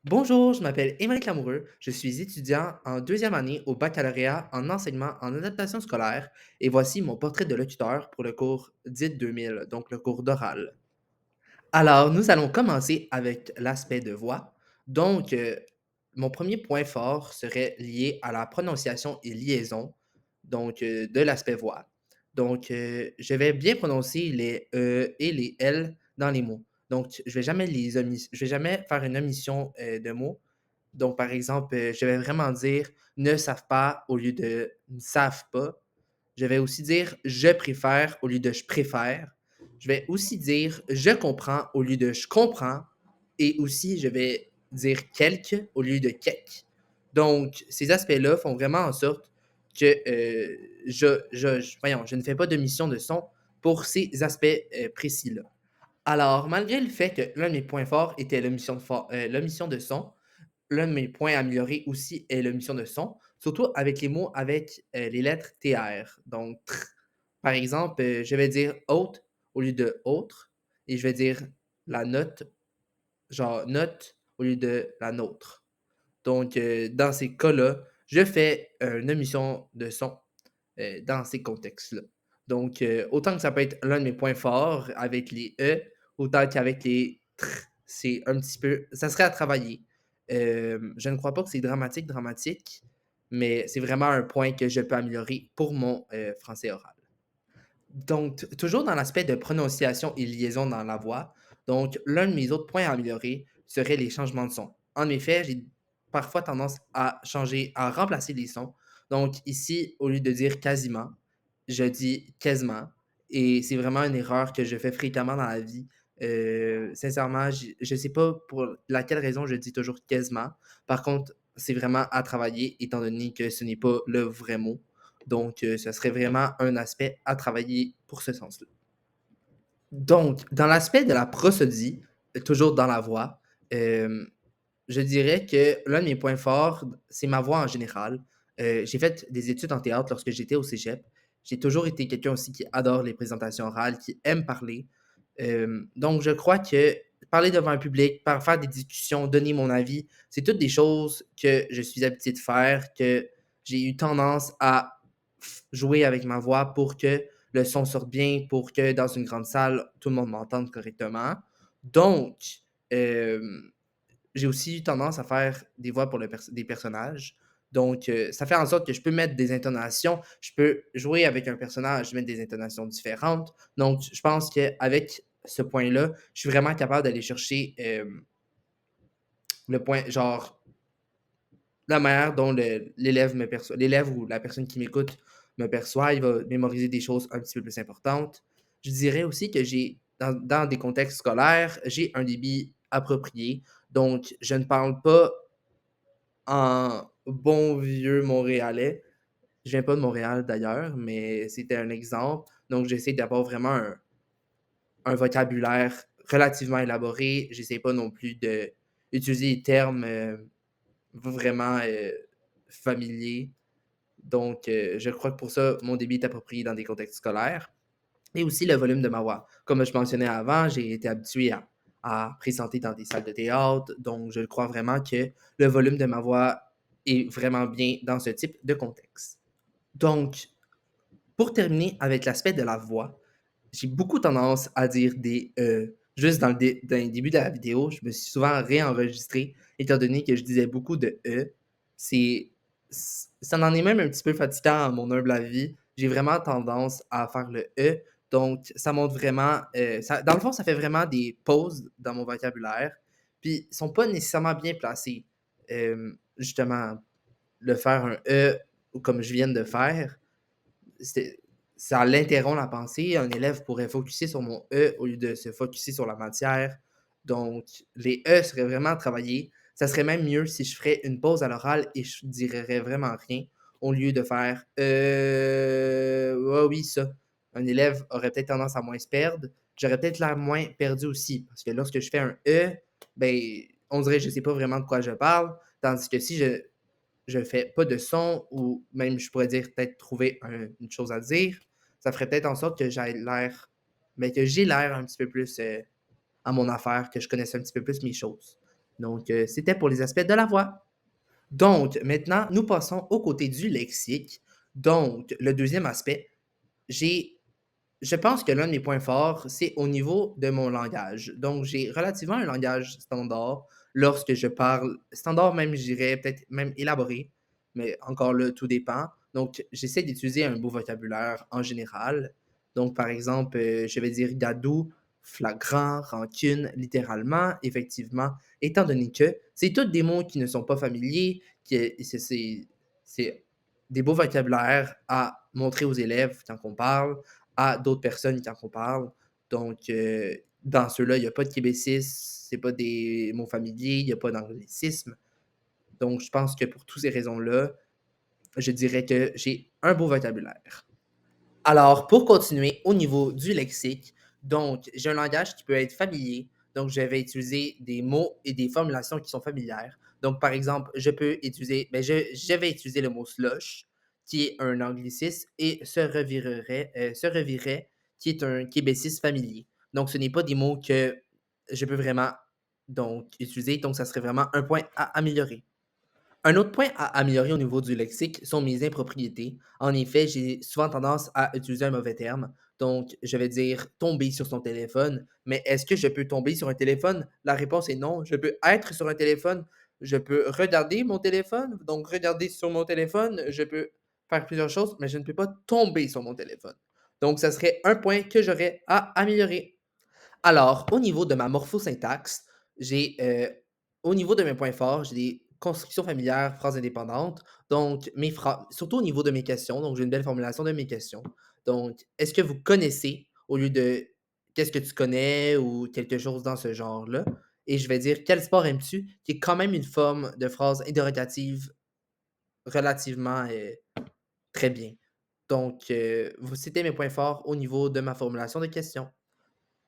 Bonjour, je m'appelle Émeric Lamoureux. Je suis étudiant en deuxième année au baccalauréat en enseignement en adaptation scolaire et voici mon portrait de locuteur pour le cours DIT 2000, donc le cours d'oral. Alors, nous allons commencer avec l'aspect de voix. Donc, mon premier point fort serait lié à la prononciation et liaison, donc de l'aspect voix. Donc, je vais bien prononcer les et les L dans les mots. Donc, je vais jamais faire une omission de mots. Donc, par exemple, je vais vraiment dire ne savent pas au lieu de ne savent pas. Je vais aussi dire je préfère au lieu de je préfère. Je vais aussi dire je comprends au lieu de je comprends. Et aussi, je vais dire quelque au lieu de quelque. Donc, ces aspects-là font vraiment en sorte que je ne fais pas de mission de son pour ces aspects précis-là. Alors, malgré le fait que l'un de mes points forts était l'omission de son, l'un de mes points améliorés aussi est l'omission de son, surtout avec les mots avec les lettres TR. Donc, tr. Par exemple, je vais dire haute au lieu de autre et je vais dire la note, genre note au lieu de la nôtre. Donc, dans ces cas-là, je fais une omission de son dans ces contextes-là. Donc, autant que ça peut être l'un de mes points forts avec les E, autant qu'avec les tr, c'est un petit peu. Ça serait à travailler. Je ne crois pas que c'est dramatique, mais c'est vraiment un point que je peux améliorer pour mon français oral. Donc, toujours dans l'aspect de prononciation et liaison dans la voix, donc l'un de mes autres points à améliorer serait les changements de son. En effet, j'ai parfois tendance à changer, à remplacer les sons. Donc ici, au lieu de dire quasiment, je dis quasiment. Et c'est vraiment une erreur que je fais fréquemment dans la vie. Sincèrement, je ne sais pas pour laquelle raison je dis toujours quasiment. Par contre, c'est vraiment à travailler étant donné que ce n'est pas le vrai mot. Donc, ça serait vraiment un aspect à travailler pour ce sens-là. Donc, dans l'aspect de la prosodie, toujours dans la voix, euh, je dirais que l'un de mes points forts, c'est ma voix en général. J'ai fait des études en théâtre lorsque j'étais au cégep. J'ai toujours été quelqu'un aussi qui adore les présentations orales, qui aime parler. Donc, je crois que parler devant un public, faire des discussions, donner mon avis, c'est toutes des choses que je suis habitué de faire, que j'ai eu tendance à jouer avec ma voix pour que le son sorte bien, pour que dans une grande salle, tout le monde m'entende correctement. Donc, euh, j'ai aussi eu tendance à faire des voix pour des personnages. Donc, ça fait en sorte que je peux mettre des intonations, je peux jouer avec un personnage, mettre des intonations différentes. Donc, je pense qu'avec ce point-là, je suis vraiment capable d'aller chercher le point, genre, la manière dont l'élève me perçoit, l'élève ou la personne qui m'écoute me perçoit, il va mémoriser des choses un petit peu plus importantes. Je dirais aussi que dans des contextes scolaires, j'ai un débit approprié. Donc, je ne parle pas en bon vieux montréalais. Je viens pas de Montréal d'ailleurs, mais c'était un exemple. Donc, j'essaie d'avoir vraiment un vocabulaire relativement élaboré. J'essaie pas non plus d'utiliser des termes vraiment familiers. Donc, je crois que pour ça, mon débit est approprié dans des contextes scolaires. Et aussi le volume de ma voix. Comme je mentionnais avant, j'ai été habitué à présenter dans des salles de théâtre, donc je crois vraiment que le volume de ma voix est vraiment bien dans ce type de contexte. Donc, pour terminer avec l'aspect de la voix, j'ai beaucoup tendance à dire des juste dans le début de la vidéo, je me suis souvent réenregistré, étant donné que je disais beaucoup de C'est, ça en est même un petit peu fatigant à mon humble avis. J'ai vraiment tendance à faire le donc ça montre vraiment, dans le fond, ça fait vraiment des pauses dans mon vocabulaire, puis ils sont pas nécessairement bien placés. Justement, le faire un comme je viens de faire, c'est ça l'interrompt la pensée. Un élève pourrait focuser sur mon au lieu de se focuser sur la matière. Donc, les seraient vraiment travaillés. Ça serait même mieux si je ferais une pause à l'oral et je dirais vraiment rien au lieu de faire ouais, oui, ça. Un élève aurait peut-être tendance à moins se perdre. J'aurais peut-être l'air moins perdu aussi. Parce que lorsque je fais un ben, on dirait que je ne sais pas vraiment de quoi je parle. Tandis que si je fais pas de son ou même je pourrais dire peut-être trouver une chose à dire, ça ferait peut-être en sorte que que j'ai l'air un petit peu plus à mon affaire, que je connaisse un petit peu plus mes choses. Donc, c'était pour les aspects de la voix. Donc, maintenant, nous passons au côté du lexique. Donc, le deuxième aspect, j'ai je pense que l'un de mes points forts, c'est au niveau de mon langage. Donc, j'ai relativement un langage standard lorsque je parle, standard même, je dirais, peut-être même élaboré, mais encore là, tout dépend. Donc, j'essaie d'utiliser un beau vocabulaire en général. Donc, par exemple, je vais dire gadou, flagrant, rancune, littéralement, effectivement, étant donné que c'est tous des mots qui ne sont pas familiers, c'est des beaux vocabulaires à montrer aux élèves quand on parle à d'autres personnes quand on parle. Donc, dans ceux-là, il n'y a pas de québécisme, c'est pas des mots familiers, il n'y a pas d'anglicisme. Donc, je pense que pour toutes ces raisons-là, je dirais que j'ai un beau vocabulaire. Alors, pour continuer au niveau du lexique, donc, j'ai un langage qui peut être familier. Donc, je vais utiliser des mots et des formulations qui sont familières. Donc, par exemple, je peux utiliser, je vais utiliser le mot slush, qui est un anglicisme, et se revirait, qui est un québécisme familier. Donc, ce n'est pas des mots que je peux vraiment utiliser. Donc, ça serait vraiment un point à améliorer. Un autre point à améliorer au niveau du lexique sont mes impropriétés. En effet, j'ai souvent tendance à utiliser un mauvais terme. Donc, je vais dire tomber sur son téléphone. Mais est-ce que je peux tomber sur un téléphone? La réponse est non. Je peux être sur un téléphone. Je peux regarder mon téléphone. Donc, regarder sur mon téléphone, je peux faire plusieurs choses, mais je ne peux pas tomber sur mon téléphone. Donc, ça serait un point que j'aurais à améliorer. Alors, au niveau de ma morphosyntaxe, au niveau de mes points forts, j'ai des constructions familières, phrases indépendantes. Donc, surtout au niveau de mes questions. Donc, j'ai une belle formulation de mes questions. Donc, est-ce que vous connaissez au lieu de qu'est-ce que tu connais ou quelque chose dans ce genre-là? Et je vais dire quel sport aimes-tu, qui est quand même une forme de phrase interrogative relativement très bien. Donc, c'était mes points forts au niveau de ma formulation de questions.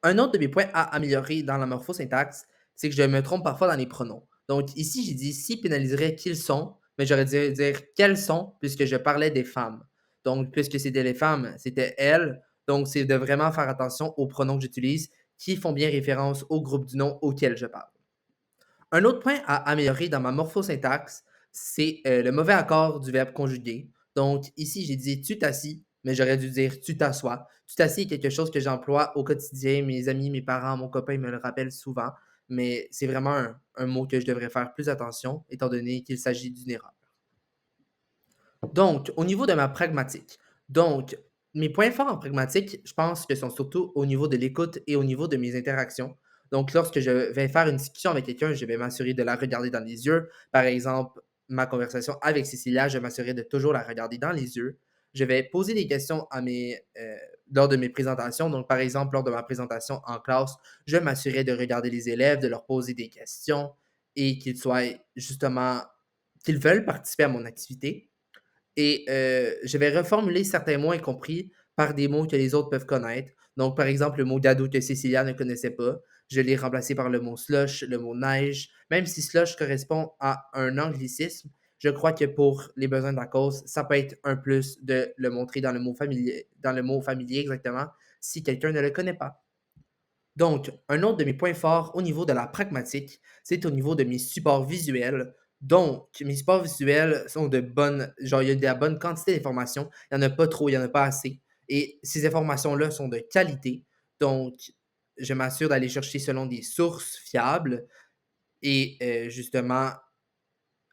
Un autre de mes points à améliorer dans la morphosyntaxe, c'est que je me trompe parfois dans les pronoms. Donc ici, j'ai dit si pénaliserait qu'ils sont, mais j'aurais dû dire quelles sont, puisque je parlais des femmes. Donc, puisque c'était les femmes, c'était elles. Donc, c'est de vraiment faire attention aux pronoms que j'utilise qui font bien référence au groupe du nom auquel je parle. Un autre point à améliorer dans ma morphosyntaxe, c'est le mauvais accord du verbe conjugué. Donc, ici, j'ai dit tu t'assis, mais j'aurais dû dire tu t'assois. Tu t'assis est quelque chose que j'emploie au quotidien. Mes amis, mes parents, mon copain me le rappellent souvent, mais c'est vraiment un mot que je devrais faire plus attention, étant donné qu'il s'agit d'une erreur. Donc, au niveau de ma pragmatique, donc, mes points forts en pragmatique, je pense que sont surtout au niveau de l'écoute et au niveau de mes interactions. Donc, lorsque je vais faire une discussion avec quelqu'un, je vais m'assurer de la regarder dans les yeux. Par exemple, ma conversation avec Cécilia, je vais m'assurer de toujours la regarder dans les yeux. Je vais poser des questions lors de mes présentations. Donc, par exemple, lors de ma présentation en classe, je m'assurais de regarder les élèves, de leur poser des questions et qu'ils soient justement, qu'ils veulent participer à mon activité. Et je vais reformuler certains mots incompris par des mots que les autres peuvent connaître. Donc, par exemple, le mot «dado» que Cécilia ne connaissait pas, je l'ai remplacé par le mot «slush», le mot «neige». Même si «slush» correspond à un anglicisme, je crois que pour les besoins de la cause, ça peut être un plus de le montrer dans le mot familier exactement, si quelqu'un ne le connaît pas. Donc, un autre de mes points forts au niveau de la pragmatique, c'est au niveau de mes supports visuels. Donc, mes supports visuels sont de bonnes, genre, il y a de la bonne quantité d'informations. Il n'y en a pas trop, il n'y en a pas assez. Et ces informations-là sont de qualité. Donc, je m'assure d'aller chercher selon des sources fiables et justement,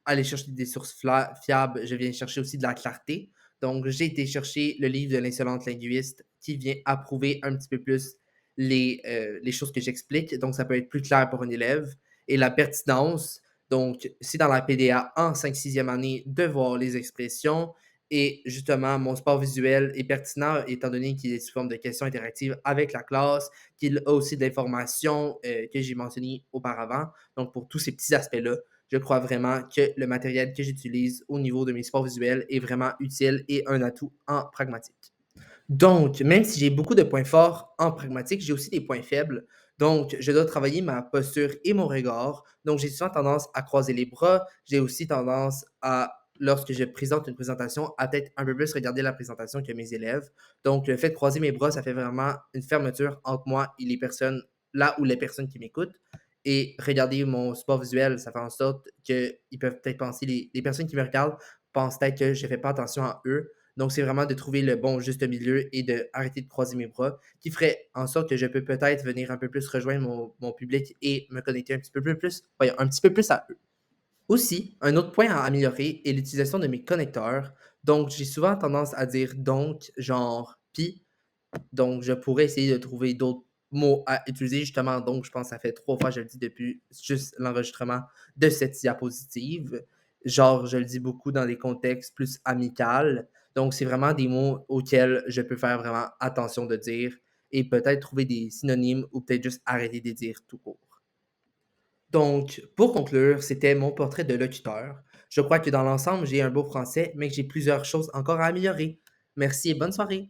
aller chercher des sources fiables, je viens chercher aussi de la clarté. Donc, j'ai été chercher le livre de l'insolente linguiste qui vient approuver un petit peu plus les choses que j'explique. Donc, ça peut être plus clair pour un élève. Et la pertinence, donc, c'est dans la PDA en 5-6e année de voir les expressions. Et justement, mon support visuel est pertinent étant donné qu'il est sous forme de questions interactives avec la classe, qu'il a aussi de l'information que j'ai mentionné auparavant. Donc, pour tous ces petits aspects-là, je crois vraiment que le matériel que j'utilise au niveau de mes supports visuels est vraiment utile et un atout en pragmatique. Donc, même si j'ai beaucoup de points forts en pragmatique, j'ai aussi des points faibles. Donc, je dois travailler ma posture et mon regard. Donc, j'ai souvent tendance à croiser les bras. J'ai aussi tendance à, lorsque je présente une présentation, à peut-être un peu plus regarder la présentation que mes élèves. Donc, le fait de croiser mes bras, ça fait vraiment une fermeture entre moi et les personnes, là où les personnes qui m'écoutent. et regarder mon support visuel, ça fait en sorte qu'ils peuvent peut-être penser les personnes qui me regardent pensent peut-être que je fais pas attention à eux. Donc, c'est vraiment de trouver le bon juste milieu et d'arrêter de croiser mes bras qui ferait en sorte que je peux peut-être venir un peu plus rejoindre mon public et me connecter un petit peu plus voyons, un petit peu plus à eux. Aussi, un autre point à améliorer est l'utilisation de mes connecteurs. Donc, j'ai souvent tendance à dire donc, genre, pis, donc je pourrais essayer de trouver d'autres mots à utiliser justement. Donc, je pense que ça fait 3 fois que je le dis depuis juste l'enregistrement de cette diapositive. Genre, je le dis beaucoup dans des contextes plus amicals. Donc, c'est vraiment des mots auxquels je peux faire vraiment attention de dire et peut-être trouver des synonymes ou peut-être juste arrêter de les dire tout court. Donc, pour conclure, c'était mon portrait de locuteur. Je crois que dans l'ensemble, j'ai un beau français, mais que j'ai plusieurs choses encore à améliorer. Merci et bonne soirée.